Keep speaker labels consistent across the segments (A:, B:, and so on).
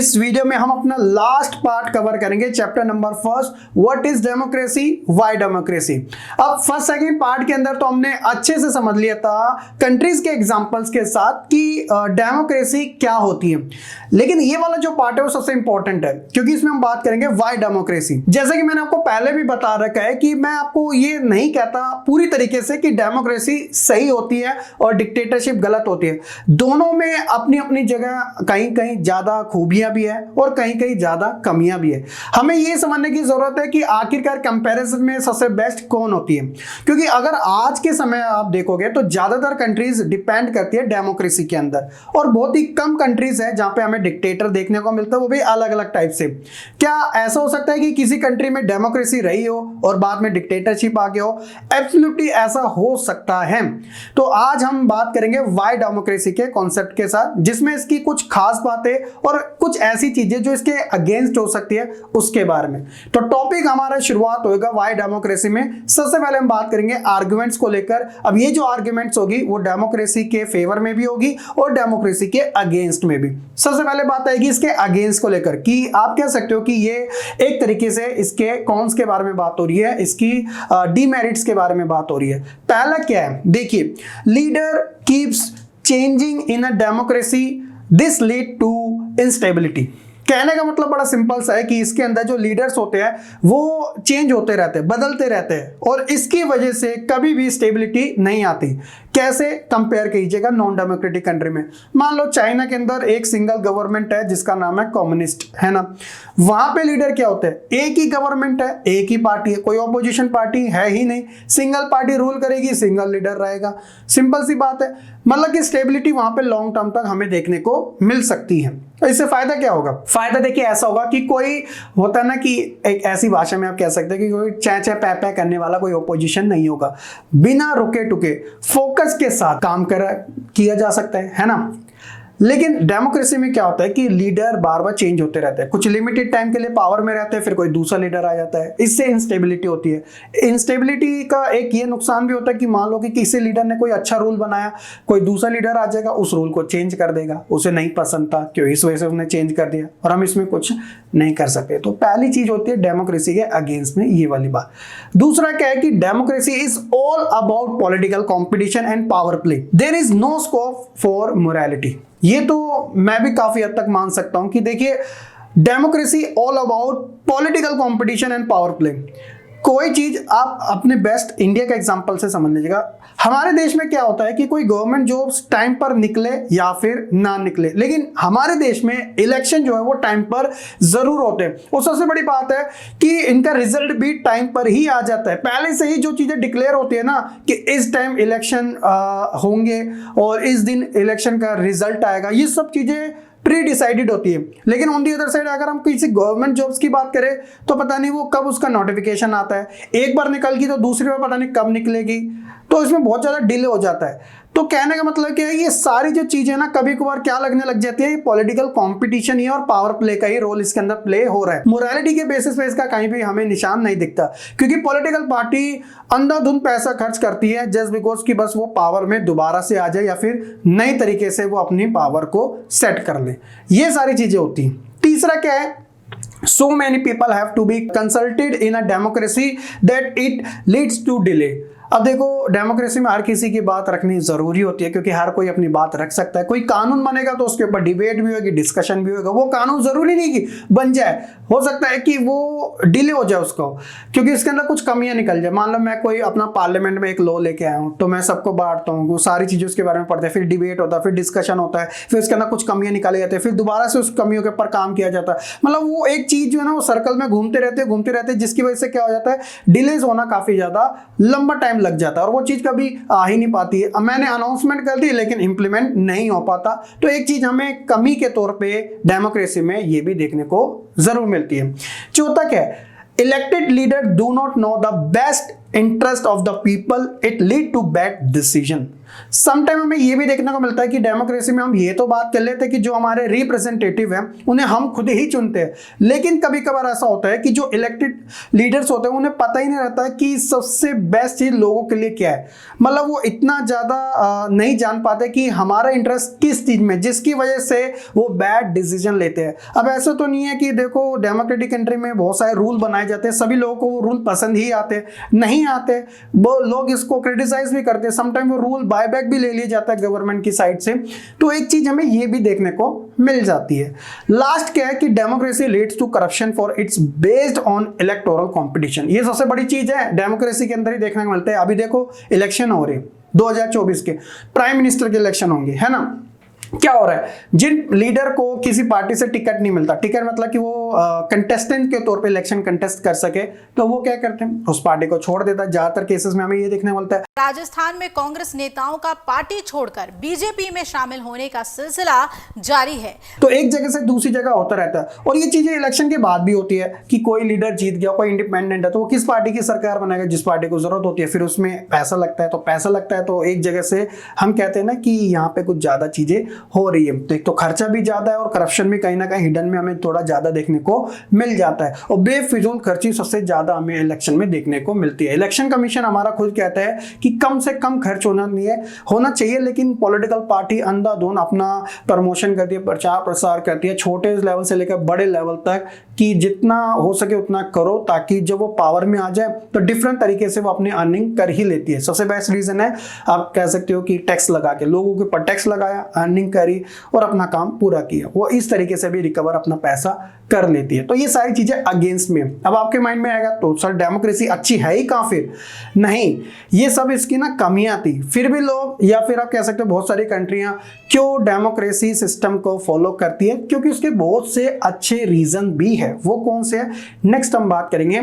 A: इस वीडियो में हम अपना लास्ट पार्ट कवर करेंगे, chapter number first, what is democracy, why democracy. अब फर्स्ट सेकंड पार्ट के अंदर तो हमने अच्छे से समझ लिया था कंट्रीज के एग्जांपल्स के साथ कि डेमोक्रेसी क्या होती है, लेकिन ये वाला जो पार्ट है वो सबसे इंपॉर्टेंट है क्योंकि इसमें हम बात करेंगे व्हाई डेमोक्रेसी। जैसे कि मैंने आपको पहले भी बता रखा है कि मैं आपको ये नहीं कहता पूरी तरीके से कि डेमोक्रेसी सही होती है और डिक्टेटरशिप गलत होती है। दोनों में अपनी अपनी जगह कहीं कहीं ज्यादा खूबियां भी है और कहीं कहीं ज्यादा कमियां भी है। हमें ये समझने की जरूरत है कि आखिरकार कंपैरिजन में सबसे बेस्ट कौन होती है, क्योंकि अगर आज के समय आप देखोगे तो ज्यादातर कंट्रीज डिपेंड करती है डेमोक्रेसी के अंदर और बहुत ही कम कंट्रीज है जहां पे हमें डिक्टेटर देखने को मिलता है, वो भी अलग अलग टाइप से। क्या ऐसा हो सकता है कि किसी कंट्री में डेमोक्रेसी रही हो और बाद में डिक्टेटरशिप आ गया हो? एब्सोल्युटली ऐसा हो सकता है। तो आज हम बात करेंगे व्हाई डेमोक्रेसी के कॉन्सेप्ट के साथ, जिसमें इसकी कुछ खास बातें और कुछ ऐसी चीजें जो इसके अगेंस्ट हो सकती है उसके बारे में। तो टॉपिक हमारा शुरुआत होगा व्हाई डेमोक्रेसी में। सबसे पहले हम बात करेंगे आर्गुमेंट्स को लेकर। अब ये जो आर्गुमेंट्स होगी वो डेमोक्रेसी के फेवर में भी होगी और डेमोक्रेसी के अगेंस्ट में भी। सबसे पहले बात आएगी इसके अगेंस्ट को लेकर कि आप कह सकते हो कि ये एक तरीके से इसके कॉन्स के बारे में बात हो रही है, इसकी डीमेरिट्स के बारे में बात हो रही है। पहला क्या है, देखिए, leader keeps changing in a democracy, this lead to instability. कहने का मतलब बड़ा सिंपल सा है कि इसके अंदर जो लीडर्स होते हैं वो चेंज होते रहते हैं, बदलते रहते हैं और इसकी वजह से कभी भी स्टेबिलिटी नहीं आती। कैसे कंपेयर कीजिएगा नॉन डेमोक्रेटिक कंट्री में। मान लो चाइना के अंदर एक सिंगल गवर्नमेंट है जिसका नाम है कम्युनिस्ट, है ना। वहां पे लीडर क्या होते हैं, एक ही गवर्नमेंट है, एक ही पार्टी है, कोई ऑपोजिशन पार्टी है ही नहीं, सिंगल पार्टी रूल करेगी, सिंगल लीडर रहेगा। सिंपल सी बात है, मतलब कि स्टेबिलिटी वहां पे लॉन्ग टर्म तक हमें देखने को मिल सकती है। तो इससे फायदा क्या होगा? फायदा देखिए ऐसा होगा कि कोई होता है ना कि एक ऐसी भाषा में आप कह सकते हैं कि कोई चे चे पै पै करने वाला कोई ऑपोजिशन नहीं होगा, बिना रुके टुके फोकस के साथ काम किया जा सकता है ना। लेकिन डेमोक्रेसी में क्या होता है कि लीडर बार बार चेंज होते रहते हैं, कुछ लिमिटेड टाइम के लिए पावर में रहते हैं, फिर कोई दूसरा लीडर आ जाता है, इससे इंस्टेबिलिटी होती है। इंस्टेबिलिटी का एक ये नुकसान भी होता है कि मान लो कि किसी लीडर ने कोई अच्छा रूल बनाया, कोई दूसरा लीडर आ जाएगा, उस रूल को चेंज कर देगा, उसे नहीं पसंद था, क्यों, इस वजह से उसने चेंज कर दिया और हम इसमें कुछ नहीं कर सकते। तो पहली चीज होती है डेमोक्रेसी के अगेंस्ट में ये वाली बात। दूसरा क्या है कि democracy is all about political competition and power play, there is no scope for morality. ये तो मैं भी काफी हद तक मान सकता हूं कि देखिए, democracy all about political competition and power play. कोई चीज आप अपने बेस्ट इंडिया का एग्जांपल से समझ लीजिएगा। हमारे देश में क्या होता है कि कोई गवर्नमेंट जॉब्स टाइम पर निकले या फिर ना निकले, लेकिन हमारे देश में इलेक्शन जो है वो टाइम पर जरूर होते हैं। और सबसे बड़ी बात है कि इनका रिजल्ट भी टाइम पर ही आ जाता है। पहले से ही जो चीजें डिक्लेयर होती है ना कि इस टाइम इलेक्शन होंगे और इस दिन इलेक्शन का रिजल्ट आएगा, ये सब चीजें प्री डिसाइडेड होती है। लेकिन ऑन दी अदर साइड अगर हम किसी गवर्नमेंट जॉब्स की बात करें तो पता नहीं वो कब उसका नोटिफिकेशन आता है, एक बार निकल गई तो दूसरी बार पता नहीं कब निकलेगी, तो इसमें बहुत ज्यादा डिले हो जाता है। तो कहने का मतलब क्या है, ये सारी जो चीजें ना कभी कभार क्या लगने लग जाती है, पॉलिटिकल कंपटीशन ही और पावर प्ले का ही रोल इसके अंदर प्ले हो रहा है। मोरालिटी के बेसिस पे इसका कहीं भी हमें निशान नहीं दिखता, क्योंकि पॉलिटिकल पार्टी अंधाधुंध पैसा खर्च करती है जस्ट बिकॉज कि बस वो पावर में दोबारा से आ जाए या फिर नई तरीके से वो अपनी पावर को सेट कर ले। ये सारी चीजें होती हैं। तीसरा क्या है, so many people have to be consulted in a democracy that it leads to delay। अब देखो, डेमोक्रेसी में हर किसी की बात रखनी जरूरी होती है क्योंकि हर कोई अपनी बात रख सकता है। कोई कानून बनेगा तो उसके ऊपर डिबेट भी होगी, डिस्कशन भी होगा। वो कानून जरूरी नहीं कि बन जाए, हो सकता है कि वो डिले हो जाए उसको, क्योंकि इसके अंदर कुछ कमियां निकल जाए। मान लो मैं कोई अपना पार्लियामेंट में एक लॉ लेके आया हूँ, तो मैं सबको बांटता हूँ, वो सारी चीजें उसके बारे में पढ़ते हैं, फिर डिबेट होता है, फिर डिस्कशन होता है, फिर उसके अंदर कुछ कमियां निकाली जाती है, फिर दोबारा से उस कमियों के ऊपर काम किया जाता है। मतलब वो एक चीज जो है ना वो सर्कल में घूमते रहते, जिसकी वजह से क्या हो जाता है, डिलेज होना काफी ज्यादा लंबा टाइम लग जाता है और वो चीज कभी आ ही नहीं पाती है। अब मैंने अनाउंसमेंट कर दी लेकिन इंप्लीमेंट नहीं हो पाता। तो एक चीज हमें कमी के तौर पे डेमोक्रेसी में ये भी देखने को जरूर मिलती है। चौथा क्या है, elected leader do not know the best interest of the people it lead to bad decision. Sometime हमें ये भी देखने को मिलता है कि डेमोक्रेसी में हम ये तो बात कर लेते हैं कि जो हमारे रिप्रेजेंटेटिव हैं उन्हें हम खुद ही चुनते हैं, लेकिन कभी कभार ऐसा होता है कि जो इलेक्टेड लीडर्स होते हैं उन्हें पता ही नहीं रहता है कि सबसे बेस्ट चीज लोगों के लिए क्या है। मतलब वो इतना ज्यादा नहीं जान पाते कि हमारा इंटरेस्ट किस चीज में, जिसकी वजह से वो बैड डिसीजन लेते हैं। अब ऐसा तो नहीं है कि देखो डेमोक्रेटिक कंट्री में बहुत सारे रूल बनाए जाते हैं, सभी लोगों को वो रूल पसंद ही आते नहीं आते, वो लोग इसको क्रिटिसाइज भी करते हैं, समटाइम वो रूल बायबैक भी ले लिया जाता है गवर्नमेंट की साइड से। तो एक चीज हमें ये भी देखने को मिल जाती है। लास्ट क्या है कि democracy leads to corruption for its based on electoral competition. ये सबसे बड़ी चीज है, डेमोक्रेसी के अंदर ही देखने को मिलता है। अभी देखो इलेक्शन हो रहे 2024 के प्राइम मिनिस्टर के इलेक्शन होंगे, है ना। क्या हो रहा है, जिन लीडर को किसी पार्टी से टिकट नहीं मिलता, टिकट मतलब कि वो कंटेस्टेंट के तौर पे इलेक्शन कंटेस्ट कर सके, तो वो क्या करते हैं, उस पार्टी को छोड़ देता है। ज्यादातर केसेस में हमें ये देखने को मिलता है।
B: राजस्थान में कांग्रेस नेताओं का पार्टी छोड़कर बीजेपी में शामिल होने का सिलसिला जारी है।
A: तो एक जगह से दूसरी जगह होता रहता है, और ये चीजें इलेक्शन के बाद भी होती है कि कोई लीडर जीत गया, कोई इंडिपेंडेंट है, तो वो किस पार्टी की सरकार बनाएगा, जिस पार्टी को जरूरत होती है। फिर उसमें पैसा लगता है, तो पैसा लगता है तो एक जगह से हम कहते हैं ना कि यहाँ पे कुछ ज्यादा चीजें हो रही है। तो एक तो खर्चा भी ज्यादा है और करप्शन भी कहीं ना कहीं हिडन में हमें थोड़ा ज्यादा देखने को मिल जाता है, और बेफिजूल खर्ची सबसे ज्यादा हमें इलेक्शन में देखने को मिलती है। इलेक्शन कमीशन हमारा खुद कहता है कि कम से कम खर्च होना चाहिए, लेकिन पॉलिटिकल पार्टी अंधाधुंध अपना प्रमोशन करती है, प्रचार प्रसार करती है, छोटे लेवल से लेकर बड़े लेवल तक, कि जितना हो सके उतना करो, ताकि जब वो पावर में आ जाए तो डिफरेंट तरीके से वो अपनी अर्निंग कर ही लेती है। सबसे बेस्ट रीजन है, आप कह सकते हो कि टैक्स लगा के, लोगों के ऊपर टैक्स लगाया, अर्निंग करी और अपना काम पूरा किया, वो इस तरीके से भी रिकवर अपना पैसा कर लेती है। तो ये सारी चीजें अगेंस्ट में। अब आपके माइंड में आएगा तो सर डेमोक्रेसी अच्छी है ही कहां, फिर नहीं, ये सब इसकी ना कमियां थी, फिर भी लोग, या फिर आप कह सकते हो बहुत सारी कंट्रियां क्यों डेमोक्रेसी सिस्टम को फॉलो करती है, क्योंकि उसके बहुत से अच्छे रीजन भी है। वो कौन से है, नेक्स्ट हम बात करेंगे।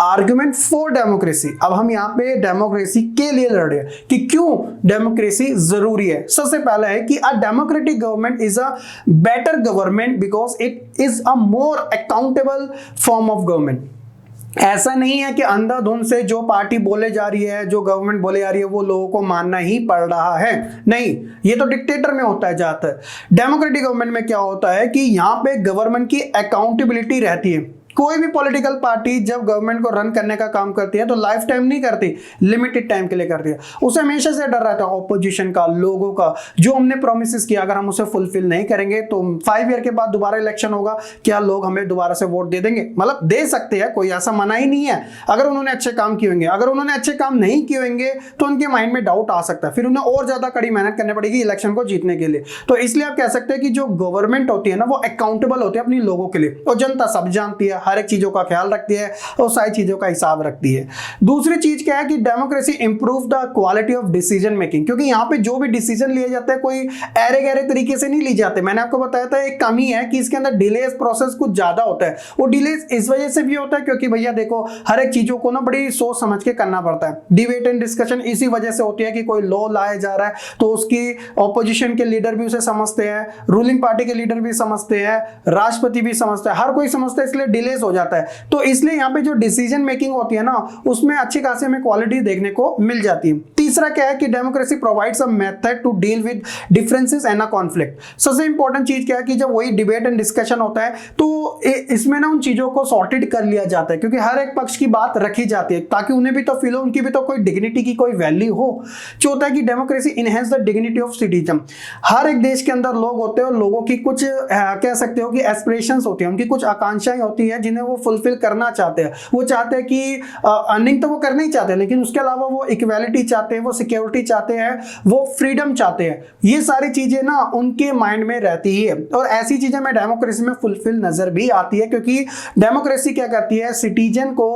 A: Argument for democracy. अब हम यहाँ पे डेमोक्रेसी के लिए लड़ रहे हैं कि क्यों डेमोक्रेसी जरूरी है। सबसे पहला है कि a democratic government is a better government because it is a more accountable form of government. ऐसा नहीं है कि अंधाधुंध से जो पार्टी बोले जा रही है, जो गवर्नमेंट बोले जा रही है, वो लोगों को मानना ही पड़ रहा है। नहीं, ये तो डिक्टेटर में होता है ज्यादातर। डेमोक्रेटिक गवर्नमेंट में क्या होता है कि यहाँ पे गवर्नमेंट की अकाउंटेबिलिटी रहती है। कोई भी पॉलिटिकल पार्टी जब गवर्नमेंट को रन करने का काम करती है तो लाइफ टाइम नहीं करती, लिमिटेड टाइम के लिए करती है। उसे हमेशा से डर रहता है ऑपोजिशन का, लोगों का, जो हमने प्रोमिस किया अगर हम उसे फुलफिल नहीं करेंगे तो 5 ईयर के बाद दोबारा इलेक्शन होगा, क्या लोग हमें दोबारा से वोट दे देंगे। मतलब दे सकते हैं, कोई ऐसा मना ही नहीं है, अगर उन्होंने अच्छे काम किए होंगे। अगर उन्होंने अच्छे काम नहीं किए होंगे तो उनके माइंड में डाउट आ सकता है, फिर उन्हें और ज्यादा कड़ी मेहनत करनी पड़ेगी इलेक्शन को जीतने के लिए। तो इसलिए आप कह सकते हैं कि जो गवर्नमेंट होती है ना, वो अकाउंटेबल होती है अपनी लोगों के लिए, और जनता सब जानती है, हर एक चीजों का ख्याल रखती है और सारी चीजों का हिसाब रखती है। दूसरी चीज क्या है कि democracy improve the quality of decision making, क्योंकि यहाँ पे जो भी डिसीजन लिए जाते हैं कोई ऐरे गहरे तरीके से नहीं लिए जाते। मैंने आपको बताया था एक कमी है कि इसके अंदर डिले प्रोसेस कुछ ज्यादा होता है। वो डिले इस वजह से भी होता है क्योंकि भैया देखो हर एक चीजों को ना बड़ी सोच समझ के करना पड़ता है। डिबेट एंड डिस्कशन इसी वजह से होती है कि कोई लॉ लाया जा रहा है तो उसकी ऑपोजिशन के लीडर भी उसे समझते हैं, रूलिंग पार्टी के लीडर भी समझते हैं, राष्ट्रपति भी समझता है, हर कोई समझता है, इसलिए डिलेस हो जाता है। तो इसलिए यहाँ पे जो डिसीजन मेकिंग होती है ना, उसमें अच्छी खासी हमें क्वालिटी देखने को मिल जाती है। तीसरा क्या है कि democracy provides a method to deal with differences and a conflict. सबसे इंपॉर्टेंट चीज क्या है कि जब वही डिबेट एंड डिस्कशन होता है तो इसमें ना उन चीजों को सॉर्टेड कर लिया जाता है, क्योंकि हर एक पक्ष की बात रखी जाती है ताकि उन्हें भी तो फील हो, उनकी भी तो कोई डिग्निटी की कोई वैल्यू हो। चौथा है कि democracy enhance the dignity of citizen. हर एक देश के अंदर लोग होते हैं और लोगों की कुछ कह सकते हो कि एस्पिरेशंस होती है, उनकी कुछ आकांक्षाएं होती है जिन्हें वो फुलफिल करना चाहते हैं। वो चाहते हैं कि अर्निंग तो वो करना ही चाहते हैं, लेकिन उसके अलावा वो इक्वालिटी चाहते हैं, वो सिक्योरिटी चाहते हैं, वो फ्रीडम चाहते हैं। ये सारी चीजें ना उनके माइंड में रहती ही है, और ऐसी चीजें में डेमोक्रेसी में फुलफिल नजर भी आती है, क्योंकि डेमोक्रेसी क्या करती है, सिटीजन को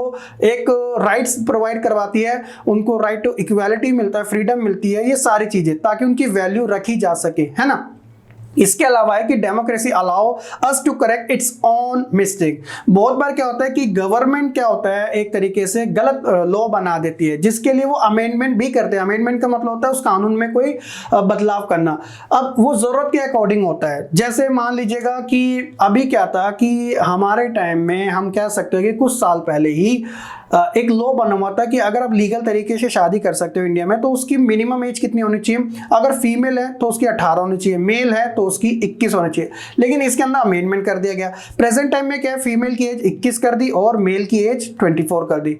A: एक राइट्स प्रोवाइड करवाती है, उनको राइट टू इक्वालिटी मिलता है, फ्रीडम मिलती है, ये सारी चीजें, ताकि उनकी वैल्यू रखी जा सके, है ना। इसके अलावा है कि democracy allow us to correct its own mistake. बहुत बार क्या होता है कि गवर्नमेंट क्या होता है, एक तरीके से गलत लॉ बना देती है, जिसके लिए वो अमेंडमेंट भी करते हैं। अमेंडमेंट का मतलब होता है उस कानून में कोई बदलाव करना। अब वो जरूरत के अकॉर्डिंग होता है। जैसे मान लीजिएगा कि अभी क्या था कि हमारे टाइम में हम कह सकते हैं कि कुछ साल पहले ही एक लॉ बना हुआ था कि अगर आप लीगल तरीके से शादी कर सकते हो इंडिया में तो उसकी मिनिमम एज कितनी होनी चाहिए, अगर फीमेल है तो उसकी 18 होनी चाहिए, मेल है तो उसकी 21 होनी चाहिए। लेकिन इसके अंदर अमेंडमेंट कर दिया गया। प्रेजेंट टाइम में क्या है, फीमेल की एज 21 कर दी और मेल की एज 24 कर दी।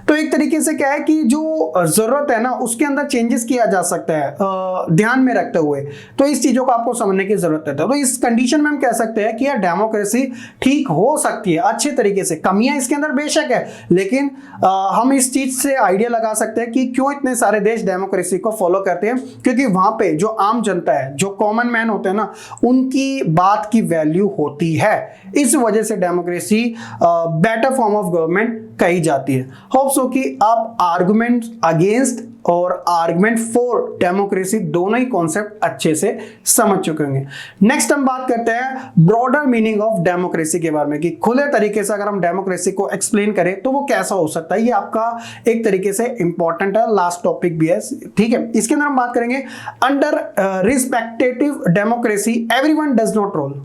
A: तो एक तरीके से क्या है कि जो जरूरत है ना उसके अंदर चेंजेस किया जा सकता है ध्यान में रखते हुए। तो इस चीजों को आपको समझने की जरूरत है। तो इस कंडीशन में हम कह सकते हैं कि यार डेमोक्रेसी ठीक हो सकती है अच्छे तरीके से। कमियां इसके अंदर बेशक है, लेकिन हम इस चीज से आइडिया लगा सकते हैं कि क्यों इतने सारे देश डेमोक्रेसी को फॉलो करते हैं, क्योंकि वहां पे जो आम जनता है, जो कॉमन मैन होते हैं ना, उनकी बात की वैल्यू होती है। इस वजह से democracy better form of government कही जाती है। होप सो कि आप आर्गुमेंट अगेंस्ट और आर्गुमेंट फॉर डेमोक्रेसी दोनों ही कॉन्सेप्ट अच्छे से समझ चुके होंगे। नेक्स्ट हम बात करते हैं ब्रॉडर मीनिंग ऑफ डेमोक्रेसी के बारे में, कि खुले तरीके से अगर हम डेमोक्रेसी को एक्सप्लेन करें तो वो कैसा हो सकता है। ये आपका एक तरीके से इंपॉर्टेंट है, लास्ट टॉपिक भी है, ठीक है। इसके अंदर हम बात करेंगे under respective democracy everyone does not rule.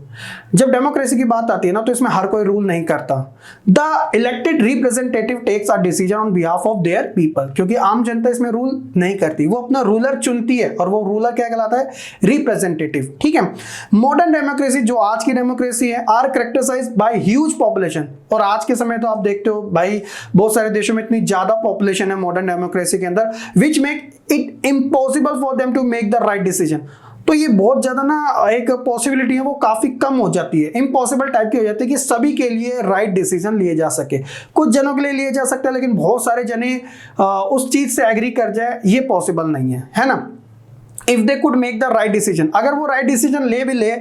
A: जब डेमोक्रेसी की बात आती है ना तो इसमें हर कोई रूल नहीं करता। The elected representative takes a decision on behalf of their people, क्योंकि आम जनता इसमें रूल नहीं करती, वो अपना रूलर चुनती है और वो रूलर क्या कहलाता है, रिप्रेजेंटेटिव, ठीक है। मॉडर्न डेमोक्रेसी जो आज की डेमोक्रेसी है are characterized by huge population, और आज के समय तो आप देखते हो भाई बहुत सारे देशों में इतनी ज्यादा पॉपुलेशन है मॉडर्न डेमोक्रेसी के अंदर, which make it impossible for them to make the right decision. तो ये बहुत ज्यादा ना एक पॉसिबिलिटी है वो काफी कम हो जाती है, इम्पॉसिबल टाइप की हो जाती है कि सभी के लिए राइट डिसीजन लिए जा सके। कुछ जनों के लिए लिए जा सकता है लेकिन बहुत सारे जने उस चीज से एग्री कर जाए ये पॉसिबल नहीं है ना। If they could make the right decision, अगर वो राइट डिसीजन ले भी ले,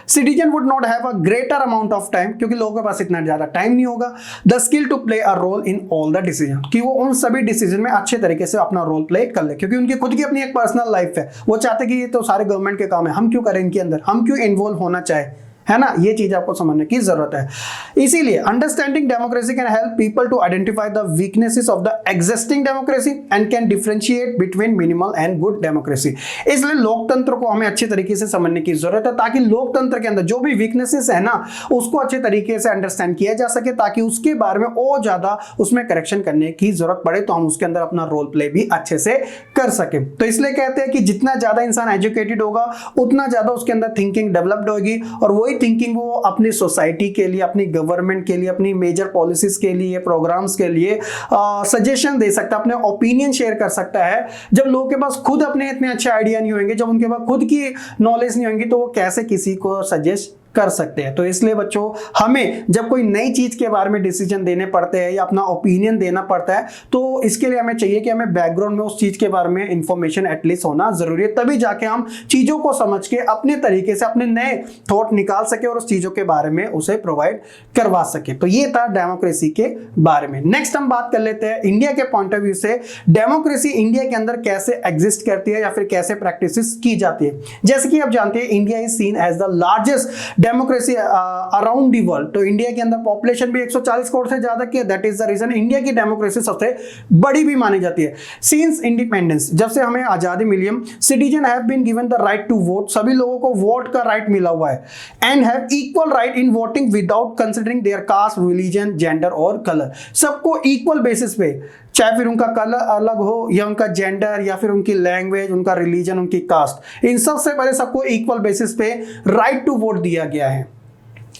A: citizen would not have a greater amount of time, क्योंकि लोगों के पास इतना ज्यादा टाइम नहीं होगा, the skill to play a role in all the decision, कि वो उन सभी डिसीजन में अच्छे तरीके से अपना रोल प्ले कर ले, क्योंकि उनकी खुद की अपनी एक पर्सनल लाइफ है। वो चाहते कि ये तो सारे गवर्नमेंट के काम है, हम क्यों करें इनके अंदर, हम क्यों इन्वॉल्व होना चाहे, है ना। ये चीज आपको समझने की जरूरत है। इसीलिए understanding democracy can help people to identify the weaknesses of the existing democracy and can differentiate between minimal and good democracy. इसलिए लोकतंत्र को हमें अच्छे तरीके से समझने की जरूरत है, ताकि लोकतंत्र के अंदर जो भी वीकनेसेस है ना उसको अच्छे तरीके से अंडरस्टैंड किया जा सके, ताकि उसके बारे में और ज्यादा उसमें करेक्शन करने की जरूरत पड़े तो हम उसके अंदर अपना रोल प्ले भी अच्छे से कर सके। तो इसलिए कहते हैं कि जितना ज्यादा इंसान एजुकेटेड होगा उतना ज्यादा उसके अंदर थिंकिंग डेवलप्ड होगी, और वही थिंकिंग वो अपनी सोसाइटी के लिए, अपनी गवर्नमेंट के लिए, अपनी मेजर पॉलिसीज के लिए, प्रोग्राम्स के लिए सजेशन दे सकता है, अपने ओपिनियन शेयर कर सकता है। जब लोगों के पास खुद अपने इतने अच्छे आइडिया नहीं होंगे, जब उनके पास खुद की नॉलेज नहीं होंगी, तो वो कैसे किसी को सजेस्ट कर सकते हैं। तो इसलिए बच्चों हमें जब कोई नई चीज के बारे में डिसीजन देने पड़ते हैं या अपना ओपिनियन देना पड़ता है तो इसके लिए हमें चाहिए कि हमें बैकग्राउंड में उस चीज के बारे में इंफॉर्मेशन एटलीस्ट होना जरूरी है, तभी जाके हम चीजों को समझ के अपने तरीके से अपने नए थॉट निकाल सके और उस चीजों के बारे में उसे प्रोवाइड करवा सके। तो ये था डेमोक्रेसी के बारे में। नेक्स्ट हम बात कर लेते हैं इंडिया के पॉइंट ऑफ व्यू से डेमोक्रेसी इंडिया के अंदर कैसे एग्जिस्ट करती है या फिर कैसे प्रैक्टिस की जाती है। जैसे कि आप जानते हैं India is seen as the largest democracy around the world. तो इंडिया के अंदर पॉपुलेशन भी 140 करोड़ से ज्यादा की है, that is the reason India की डेमोक्रेसी सबसे बड़ी भी मानी जाती है। सिंस इंडिपेंडेंस, जब से हमें आजादी मिली है, citizen have been given the right to vote, सभी लोगों को वोट का राइट मिला हुआ है, and have equal right in voting without considering their caste, religion, gender और कलर। सबको इक्वल बेसिस पे, चाहे फिर उनका कलर अलग हो या उनका जेंडर या फिर उनकी लैंग्वेज, उनका रिलीजन, उनकी कास्ट, इन सबसे पहले सबको इक्वल बेसिस पे राइट टू वोट दिया गया है।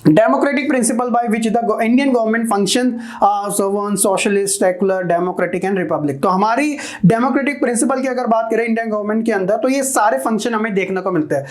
A: Democratic principle by which the Indian government function sovereign, socialist, secular, democratic and republic। तो हमारी डेमोक्रेटिक प्रिंसिपल की अगर बात करें इंडियन गवर्नमेंट के अंदर तो ये सारे फंक्शन हमें देखने को मिलते हैं।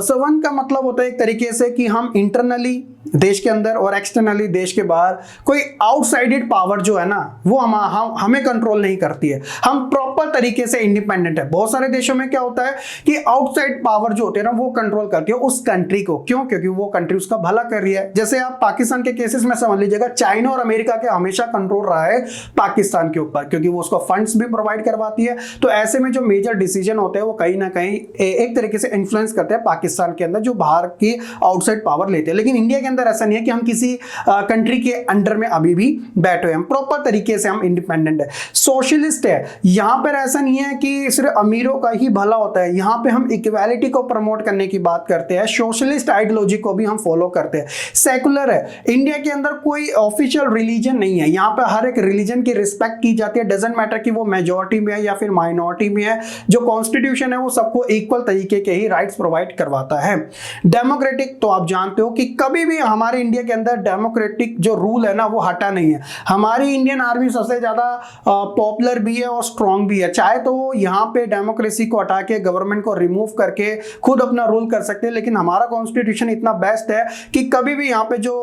A: सोवन का मतलब होता है एक तरीके से कि हम इंटरनली देश के अंदर और एक्सटर्नली देश के बाहर कोई आउटसाइडेड पावर जो है ना वो हमें कंट्रोल नहीं करती है, हम प्रॉपर तरीके से इंडिपेंडेंट है। बहुत सारे देशों में क्या होता है कि आउटसाइड पावर जो होती है ना वो कंट्रोल करती है उस कंट्री को। क्यों? क्योंकि वो कंट्री उसका भला कर रही है। जैसे आप पाकिस्तान के केसेस में समझ लीजिएगा, चाइना और अमेरिका के हमेशा कंट्रोल रहा है पाकिस्तान के ऊपर, क्योंकि वो उसको फंड्स भी प्रोवाइड करवाती है। तो ऐसे में जो मेजर डिसीजन होते हैं वो कहीं ना कहीं एक तरीके से इन्फ्लुएंस करते हैं पाकिस्तान के अंदर, जो बाहर की आउटसाइड पावर लेते हैं। लेकिन इंडिया के अंदर ऐसा नहीं है कि हम किसी कंट्री के अंडर में अभी भी बैठे हैं, हम प्रॉपर तरीके से हम इंडिपेंडेंट है, सोशलिस्ट है। यहां पर ऐसा नहीं है कि सिर्फ अमीरों का ही भला होता है, यहाँ पे हम इक्वालिटी को प्रमोट करने की बात करते हैं, सोशलिस्ट आइडियोलॉजी को भी हम फॉलो करते हैं, सेकुलर है। इंडिया के अंदर कोई ऑफिशियल रिलीजन नहीं है, यहाँ पे हर एक रिलीजन की रिस्पेक्ट की जाती है, डजंट मैटर कि वो मेजॉरिटी में है या फिर माइनॉरिटी में है। जो कॉन्स्टिट्यूशन है वो सबको इक्वल तरीके के ही राइट्स प्रोवाइड करवाता है। डेमोक्रेटिक तो आप जानते हो कि कभी भी हमारे इंडिया के अंदर डेमोक्रेटिक जो रूल है ना वो हटा नहीं है। हमारी इंडियन आर्मी सबसे ज्यादा पॉपुलर भी है और स्ट्रांग भी है, चाहे तो वो यहाँ पे डेमोक्रेसी को हटा के गवर्नमेंट को रिमूव करके खुद अपना रूल कर सकते हैं, लेकिन हमारा कॉन्स्टिट्यूशन इतना बेस्ट है कि कभी भी यहाँ पे जो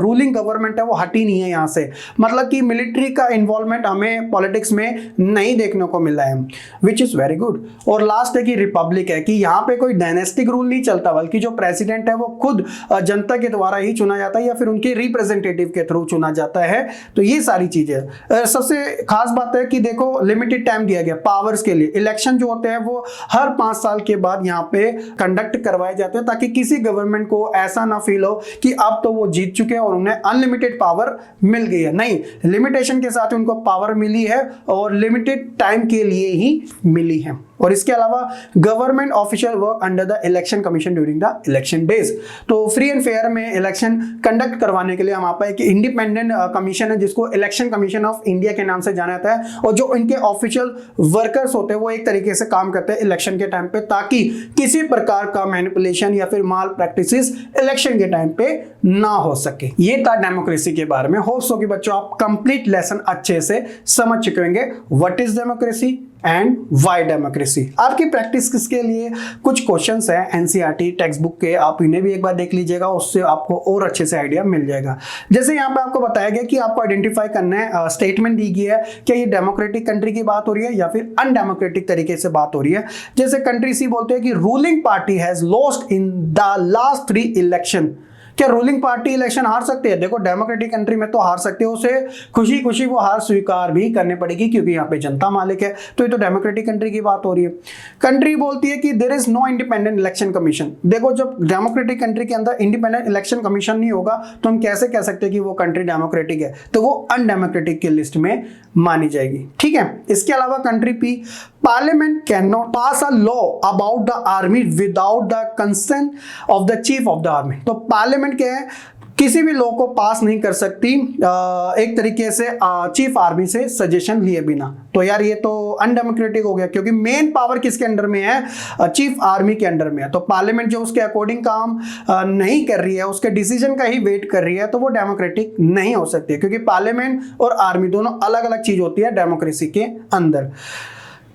A: रूलिंग गवर्नमेंट है वो हटी नहीं है यहाँ से। मतलब कि मिलिट्री का इन्वॉल्वमेंट हमें पॉलिटिक्स में नहीं देखने को मिला है, विच इज वेरी गुड। और लास्ट है कि रिपब्लिक है, कि यहाँ पे कोई डायनेस्टिक रूल नहीं चलता, बल्कि जो प्रेसिडेंट है वो खुद जनता के द्वारा ही चुना जाता है या फिर उनके रिप्रेजेंटेटिव के थ्रू चुना जाता है। तो ये सारी चीजें सबसे खास बात है कि देखो लिमिटेड टाइम दिया गया पावर्स के लिए। इलेक्शन जो होते हैं वो हर 5 साल के बाद यहाँ पे कंडक्ट करवाए जाते हैं, ताकि किसी गवर्नमेंट को ऐसा ना फील हो कि अब तो वो जीत चुके हैं और उन्हें अनलिमिटेड पावर मिल गई है। नहीं, लिमिटेशन के साथ उनको पावर मिली है और लिमिटेड टाइम के लिए ही मिली है। और इसके अलावा government official work under the election commission during the election days. तो फ्री एंड फेयर में इलेक्शन कंडक्ट करवाने के लिए हमारे पास एक इंडिपेंडेंट कमीशन है जिसको इलेक्शन कमीशन ऑफ इंडिया के नाम से जाना जाता है, और जो इनके ऑफिशियल वर्कर्स होते हैं वो एक तरीके से काम करते हैं इलेक्शन के टाइम पे, ताकि किसी प्रकार का मैनिपुलेशन या फिर माल प्रैक्टिसेस इलेक्शन के टाइम पे ना हो सके। ये था डेमोक्रेसी के बारे में। होप सो कि बच्चों आप कंप्लीट लेसन अच्छे से समझ चुके होंगे, what is democracy and why democracy. आपकी प्रैक्टिस के लिए कुछ क्वेश्चंस हैं एनसीईआरटी टेक्स्ट बुक के, आप इन्हें भी एक बार देख लीजिएगा, उससे आपको और अच्छे से आइडिया मिल जाएगा। जैसे यहाँ पे आपको बताया गया कि आपको आइडेंटिफाई करना है, स्टेटमेंट दी गई है क्या ये डेमोक्रेटिक कंट्री की बात हो रही है या फिर अनडेमोक्रेटिक तरीके से बात हो रही है। जैसे कंट्री सी बोलते हैं कि ruling party has lost in the last 3 election. क्या रूलिंग पार्टी इलेक्शन हार सकती है? देखो डेमोक्रेटिक कंट्री में तो हार सकते हो, उसे खुशी खुशी वो हार स्वीकार भी करनी पड़ेगी क्योंकि यहाँ पे जनता मालिक है। तो ये तो डेमोक्रेटिक कंट्री की बात हो रही है। कंट्री बोलती है कि there is no independent election commission. देखो जब डेमोक्रेटिक कंट्री के अंदर इंडिपेंडेंट इलेक्शन कमीशन नहीं होगा तो हम कैसे कह सकते हैं कि वो कंट्री डेमोक्रेटिक है, तो वो अनडेमोक्रेटिक की लिस्ट में मानी जाएगी। ठीक है। इसके अलावा country P, parliament can not pass a law about the army without the consent of the chief of the army. तो पार्लियामेंट क्या है, किसी भी लॉ को पास नहीं कर सकती एक तरीके से चीफ आर्मी से सजेशन लिए बिना। तो यार ये तो अनडेमोक्रेटिक हो गया, क्योंकि मेन पावर किसके अंडर में है, चीफ आर्मी के अंडर में है। तो पार्लियामेंट जो उसके अकॉर्डिंग काम नहीं कर रही है, उसके डिसीजन का ही वेट कर रही है, तो वो डेमोक्रेटिक नहीं हो सकती, क्योंकि पार्लियामेंट और आर्मी दोनों अलग अलग चीज होती है डेमोक्रेसी के अंदर।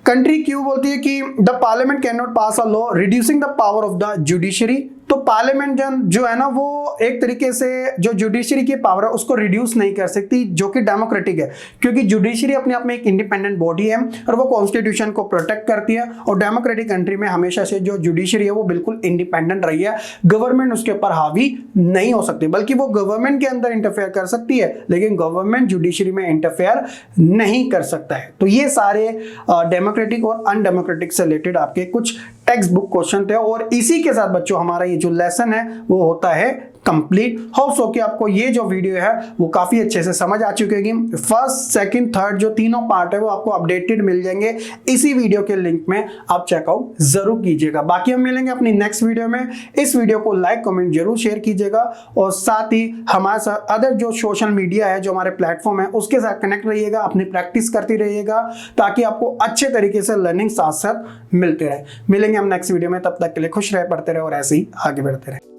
A: कंट्री क्यों बोलती है कि the parliament can not pass a law reducing the power of the judiciary. तो पार्लियामेंट जो है ना वो एक तरीके से जो जुडिशरी की पावर है उसको रिड्यूस नहीं कर सकती, जो कि डेमोक्रेटिक है, क्योंकि जुडिशरी अपने आप में एक इंडिपेंडेंट बॉडी है और वो कॉन्स्टिट्यूशन को प्रोटेक्ट करती है। और डेमोक्रेटिक कंट्री में हमेशा से जो जुडिशरी है वो बिल्कुल इंडिपेंडेंट रही है, गवर्नमेंट उसके ऊपर हावी नहीं हो सकती, बल्कि वो गवर्नमेंट के अंदर इंटरफेयर कर सकती है, लेकिन गवर्नमेंट जुडिशरी में इंटरफेयर नहीं कर सकता है। तो ये सारे डेमोक्रेटिक और अनडेमोक्रेटिक से रिलेटेड आपके कुछ टेक्स्ट बुक क्वेश्चन थे, और इसी के साथ बच्चों हमारा ये जो लेसन है वो होता है कंप्लीट। होप्स हो कि आपको ये जो वीडियो है वो काफी अच्छे से समझ आ चुकी होगी। फर्स्ट, सेकंड, थर्ड जो तीनों पार्ट है वो आपको अपडेटेड मिल जाएंगे इसी वीडियो के लिंक में, आप चेकआउट जरूर कीजिएगा। बाकी हम मिलेंगे अपनी नेक्स्ट वीडियो में। इस वीडियो को लाइक कमेंट जरूर शेयर कीजिएगा, और साथ ही हमारे साथ अदर जो सोशल मीडिया है, जो हमारे प्लेटफॉर्म है, उसके साथ कनेक्ट रहिएगा, अपनी प्रैक्टिस करती रहिएगा, ताकि आपको अच्छे तरीके से लर्निंग साथ साथ मिलते रहे। मिलेंगे हम नेक्स्ट वीडियो में, तब तक के लिए खुश रहे, पढ़ते रहे और ऐसे ही आगे बढ़ते रहे।